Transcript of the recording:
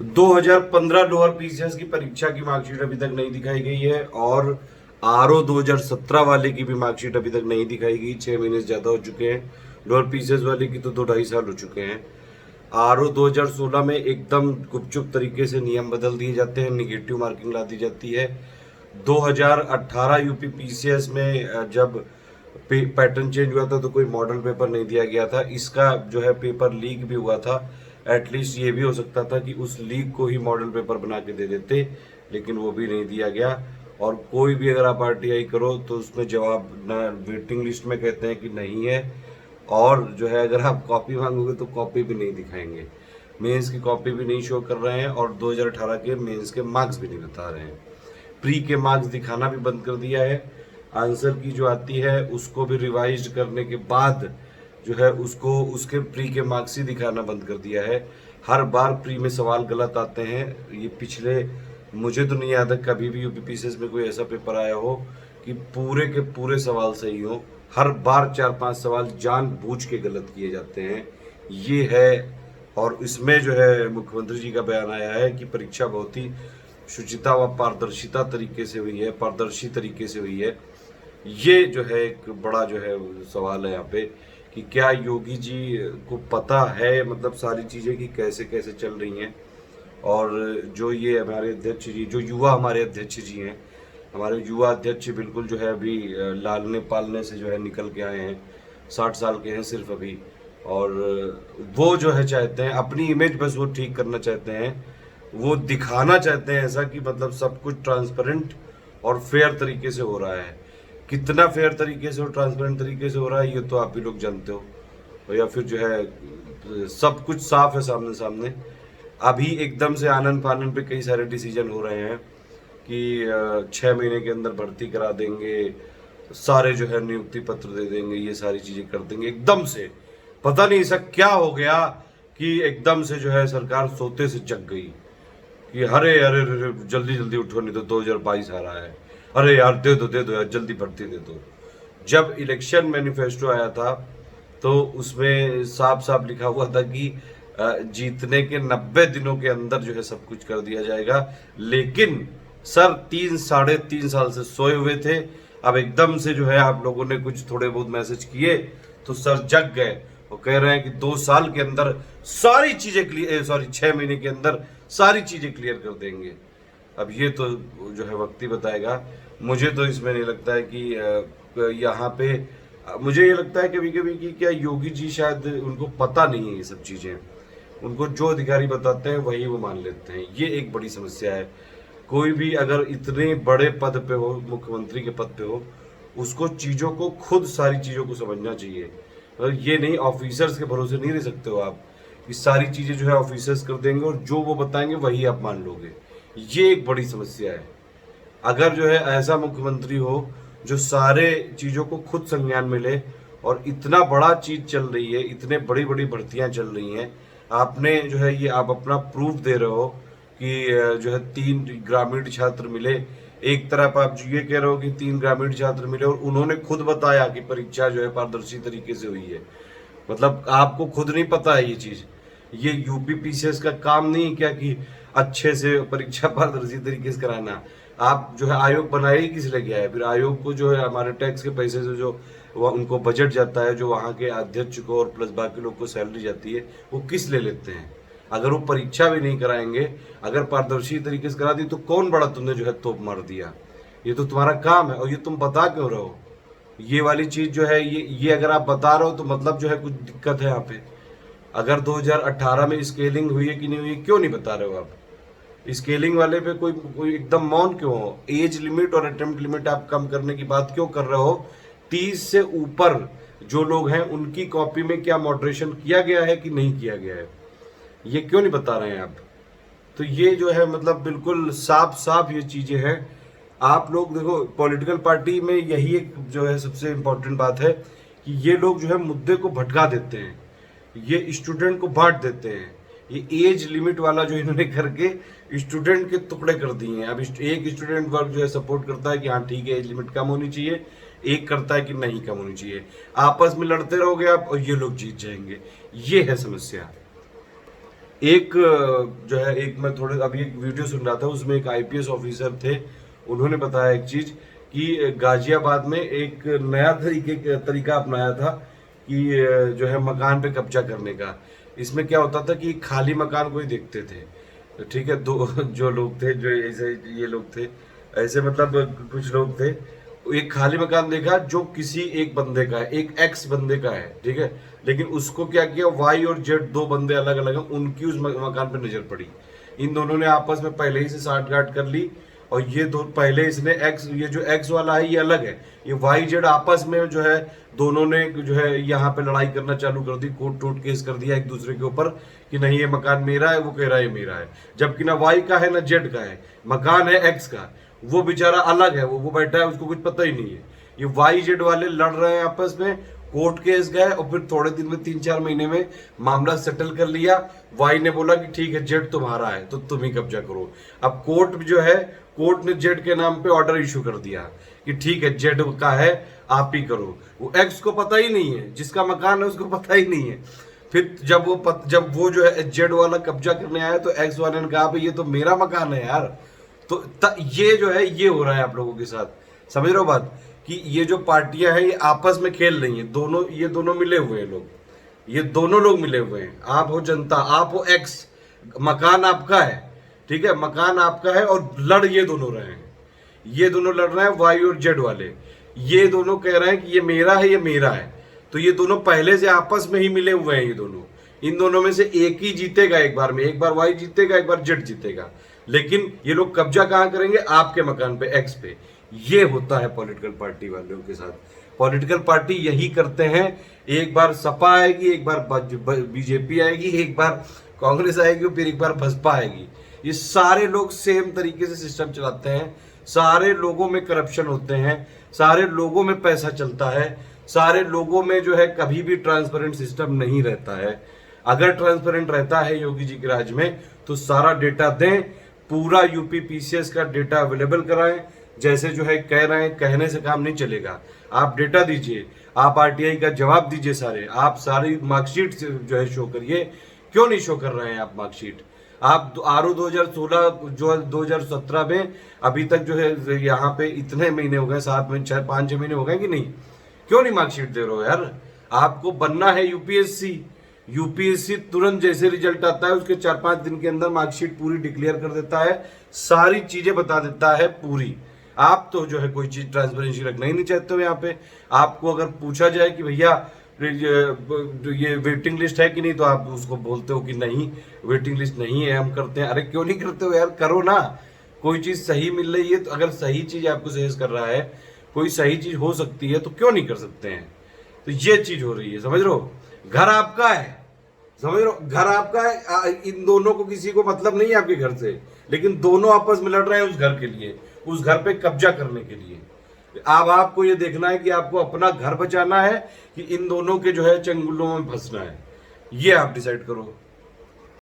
2015 lower PCS की परीक्षा की मार्कशीट अभी तक नहीं दिखाई गई है और आरओ 2017 वाले की भी मार्कशीट अभी तक नहीं दिखाई गई। 6 महीने से ज्यादा हो चुके हैं। लोअर पीसीएस वाले की तो 2-2.5 साल हो चुके हैं। आरओ 2016 में एकदम गुपचुप तरीके से नियम बदल दिए जाते हैं, निगेटिव मार्किंग ला दी जाती है। 2018 यूपी पीसीएस में जब पैटर्न चेंज हुआ था तो कोई मॉडल पेपर नहीं दिया गया था। इसका जो है पेपर लीक भी हुआ था। एटलीस्ट ये भी हो सकता था कि उस लीक को ही मॉडल पेपर बना के दे देते, लेकिन वो भी नहीं दिया गया। और कोई भी अगर आप आरटीआई करो तो उसमें जवाब ना वेटिंग लिस्ट में कहते हैं कि नहीं है, और जो है अगर आप कॉपी मांगोगे तो कॉपी भी नहीं दिखाएंगे। मेंस की कॉपी भी नहीं शो कर रहे हैं और 2018 के मेंस के मार्क्स भी नहीं बता रहे हैं। प्री के मार्क्स दिखाना भी बंद कर दिया है। आंसर की जो आती है उसको भी रिवाइज करने के बाद जो है उसको उसके प्री के मार्क्स ही दिखाना बंद कर दिया है। हर बार प्री में सवाल गलत आते हैं। ये पिछले मुझे तो नहीं याद है कभी भी यूपीपीसीएस में कोई ऐसा पेपर आया हो कि पूरे के पूरे सवाल सही हो। हर बार 4-5 सवाल जानबूझ के गलत किए जाते हैं। ये है। और इसमें जो है मुख्यमंत्री जी का बयान आया है कि परीक्षा बहुत ही शुचिता व पारदर्शिता तरीके से हुई है, पारदर्शी तरीके से हुई है। ये जो है एक बड़ा जो है सवाल है यहाँ पे कि क्या योगी जी को पता है मतलब सारी चीजें कि कैसे कैसे चल रही हैं। और जो ये हमारे अध्यक्ष जी, जो युवा हमारे अध्यक्ष जी हैं, हमारे युवा अध्यक्ष बिल्कुल जो है अभी लालने पालने से जो है निकल के आए हैं। 60 साल के हैं सिर्फ अभी। और वो जो है चाहते हैं अपनी इमेज बस वो ठीक करना चाहते हैं। वो दिखाना चाहते हैं ऐसा कि मतलब सब कुछ ट्रांसपेरेंट और फेयर तरीके से हो रहा है। कितना फेयर तरीके से और ट्रांसपेरेंट तरीके से हो रहा है ये तो आप ही लोग जानते हो। और या फिर जो है सब कुछ साफ है सामने सामने। अभी एकदम से आनन फानन पे कई सारे डिसीजन हो रहे हैं कि 6 महीने के अंदर भर्ती करा देंगे, सारे जो है नियुक्ति पत्र दे देंगे, ये सारी चीजें कर देंगे एकदम से। पता नहीं ऐसा क्या हो गया कि एकदम से जो है सरकार सोते से जग गई कि अरे अरे अरे जल्दी जल्दी उठो नहीं तो 2022 आ रहा है। अरे यार दे दो यार जल्दी भर्ती दे दो। जब इलेक्शन मैनिफेस्टो आया था तो उसमें साफ साफ लिखा हुआ था कि जीतने के 90 दिनों के अंदर जो है सब कुछ कर दिया जाएगा। लेकिन सर 3-3.5 साल से सोए हुए थे। अब एकदम से जो है आप लोगों ने कुछ थोड़े बहुत मैसेज किए तो सर जग गए। वो कह रहे हैं कि 2 साल के अंदर सारी चीजें क्लियर, सॉरी 6 महीने के अंदर सारी चीजें क्लियर कर देंगे। अब ये तो जो है वक्त ही बताएगा। मुझे तो इसमें नहीं लगता है कि यहाँ पे मुझे ये लगता है कभी कभी कि क्या योगी जी शायद उनको पता नहीं है ये सब चीजें। उनको जो अधिकारी बताते हैं वही वो मान लेते हैं। ये एक बड़ी समस्या है। कोई भी अगर इतने बड़े पद पे हो, मुख्यमंत्री के पद पे हो, उसको चीजों को खुद सारी चीजों को समझना चाहिए। और ये नहीं ऑफिसर्स के भरोसे नहीं रह सकते हो आप कि सारी चीजें जो है ऑफिसर्स कर देंगे और जो वो बताएंगे वही आप मान लोगे। ये एक बड़ी समस्या है। अगर जो है ऐसा मुख्यमंत्री हो जो सारे चीजों को खुद संज्ञान में ले, और इतना बड़ा चीज चल रही है, इतने बड़ी बड़ी भर्तियां चल रही हैं, आपने जो है ये आप अपना प्रूफ दे रहे हो कि जो है 3 ग्रामीण छात्र मिले। एक तरफ आप ये कह रहे हो कि 3 ग्रामीण छात्र मिले और उन्होंने खुद बताया कि परीक्षा जो है पारदर्शी तरीके से हुई है। मतलब आपको खुद नहीं पता है ये चीज। ये यूपी पीसीएस का काम नहीं क्या कि अच्छे से परीक्षा पारदर्शी तरीके से कराना। आप जो है आयोग बनाया ही किस लिए गया है? फिर आयोग को जो है हमारे टैक्स के पैसे से जो उनको बजट जाता है, जो वहाँ के अध्यक्ष को और प्लस बाकी लोग को सैलरी जाती है, वो किस ले लेते हैं? अगर वो परीक्षा भी नहीं कराएंगे, अगर पारदर्शी तरीके से करा दी तो कौन बड़ा तुमने जो है तोप मार दिया? ये तो तुम्हारा काम है और ये तुम बता क्यों रहे हो? ये वाली चीज जो है ये अगर आप बता रहे हो तो मतलब जो है कुछ दिक्कत है यहाँ पे। अगर 2018 में स्केलिंग हुई है कि नहीं हुई है क्यों नहीं बता रहे हो आप? स्केलिंग वाले पे कोई कोई एकदम मौन क्यों हो? एज लिमिट और अटेम्प्ट लिमिट आप कम करने की बात क्यों कर रहे हो? 30 से ऊपर जो लोग हैं उनकी कॉपी में क्या मॉडरेशन किया गया है कि नहीं किया गया है, ये क्यों नहीं बता रहे हैं आप? तो ये जो है मतलब बिल्कुल साफ साफ ये चीजें हैं। आप लोग देखो पॉलिटिकल पार्टी में यही एक जो है सबसे इम्पोर्टेंट बात है कि ये लोग जो है मुद्दे को भटका देते हैं, ये स्टूडेंट को बांट देते हैं। ये एज लिमिट वाला जो इन्होंने करके स्टूडेंट के टुकड़े कर दिए हैं। अब एक स्टूडेंट वर्ग जो है सपोर्ट करता है कि हाँ ठीक है एज लिमिट कम होनी चाहिए, एक करता है कि नहीं कम होनी चाहिए। आपस में लड़ते रहोगे आप और ये लोग जीत जाएंगे। ये है समस्या। एक जो है, एक मैं थोड़े अभी एक वीडियो सुन रहा था, उसमें एक आईपीएस ऑफिसर थे, उन्होंने बताया एक चीज कि गाजियाबाद में एक नया तरीका अपनाया था कि जो है मकान पे कब्जा करने का। इसमें क्या होता था कि खाली मकान कोई देखते थे, ठीक है, दो जो लोग थे, जो ऐसे ये लोग थे, ऐसे मतलब कुछ लोग थे, एक खाली मकान देखा जो किसी एक बंदे का है, एक एक्स बंदे का है, ठीक है, लेकिन उसको क्या किया, वाई और जेड दो बंदे अलग अलग हैं, उनकी उस मकान पे नजर पड़ी। इन दोनों ने आपस में पहले ही से साठ गांठ कर ली, और ये दो पहले इसने एक्स, ये जो एक्स वाला है ये अलग है, ये वाई जेड आपस में जो है दोनों ने जो है यहाँ पे लड़ाई करना चालू कर दी, कोर्ट टोट केस कर दिया एक दूसरे के ऊपर कि नहीं ये मकान मेरा है, वो कह रहा है ये मेरा है, जबकि ना वाई का है ना जेड का है, मकान है एक्स का, वो बेचारा अलग है, वो बैठा है, उसको कुछ पता ही नहीं है। ये वाई जेड वाले लड़ रहे हैं आपस में, कोर्ट केस गए, और फिर थोड़े दिन में 3-4 महीने में मामला सेटल कर लिया। वाई ने बोला कि ठीक है जेड तुम्हारा है तो तुम ही कब्जा करो। अब कोर्ट जो है, कोर्ट ने जेड के नाम पे ऑर्डर इशू कर दिया कि ठीक है जेड का है, आप ही करो। वो एक्स को पता ही नहीं है, जिसका मकान है उसको पता ही नहीं है। फिर जब वो जो है जेड वाला कब्जा करने आया तो एक्स वाले ने कहा भाई ये तो मेरा मकान है यार। तो ये जो है ये हो रहा है आप लोगों के साथ, समझ रहे हो बात, कि ये जो पार्टियां हैं ये आपस में खेल रही हैं, दोनों, ये दोनों मिले हुए हैं लोग, ये दोनों लोग मिले हुए हैं। आप हो जनता, आप हो एक्स, मकान आपका है, ठीक है, मकान आपका है, और लड़ ये दोनों रहे हैं, ये दोनों लड़ रहे हैं वाई और जेड वाले, ये दोनों कह रहे हैं कि ये मेरा है, ये मेरा है। तो ये दोनों पहले से आपस में ही मिले हुए हैं, ये दोनों, इन दोनों में से एक ही जीतेगा एक बार में, एक बार वाई जीतेगा, एक बार जेड जीतेगा, लेकिन ये लोग कब्जा कहां करेंगे, आपके मकान पे, एक्स पे। ये होता है पॉलिटिकल पार्टी वालों के साथ। पॉलिटिकल पार्टी यही करते हैं, एक बार सपा आएगी, एक बार बीजेपी आएगी, एक बार कांग्रेस आएगी, फिर एक बार बसपा आएगी। ये सारे लोग सेम तरीके से सिस्टम चलाते हैं, सारे लोगों में करप्शन होते हैं, सारे लोगों में पैसा चलता है, सारे लोगों में जो है कभी भी ट्रांसपेरेंट सिस्टम नहीं रहता है। अगर ट्रांसपेरेंट रहता है योगी जी के राज में तो सारा डेटा दें, पूरा यूपी पीसीएस का डेटा अवेलेबल कराएं। जैसे जो है कह रहे हैं, कहने से काम नहीं चलेगा, आप डेटा दीजिए, आप आरटीआई का जवाब दीजिए, सारे आप सारी मार्कशीट जो है शो करिए। क्यों नहीं शो कर रहे हैं आप मार्कशीट? आप आरओ 2016 जो 2017 में अभी तक जो है यहाँ पे इतने महीने हो गए, 7 महीने 5-6 महीने हो गए कि नहीं, क्यों नहीं मार्कशीट दे रहे हो यार? आपको बनना है यूपीएससी, यूपीएससी तुरंत जैसे रिजल्ट आता है उसके 4-5 दिन के अंदर मार्कशीट पूरी डिक्लेयर कर देता है, सारी चीजें बता देता है पूरी। आप तो जो है कोई चीज ट्रांसपेरेंसी रखना ही नहीं चाहते हो। यहाँ पे आपको अगर पूछा जाए कि भैया ये वेटिंग लिस्ट है कि नहीं, तो आप उसको बोलते हो कि नहीं वेटिंग लिस्ट नहीं है, हम करते हैं। अरे क्यों नहीं करते हो यार, करो ना। कोई चीज सही मिल रही है तो, अगर सही चीज आपको सजेस्ट कर रहा है, कोई सही चीज हो सकती है तो क्यों नहीं कर सकते हैं? तो ये चीज हो रही है, समझ लो। घर आपका है, समझ लो, घर आपका है, इन दोनों को किसी को मतलब नहीं है आपके घर से, लेकिन दोनों आपस में लड़ रहे हैं उस घर के लिए, उस घर पे कब्जा करने के लिए। अब आपको ये देखना है कि आपको अपना घर बचाना है कि इन दोनों के जो है चंगुलों में फंसना है, ये आप डिसाइड करो।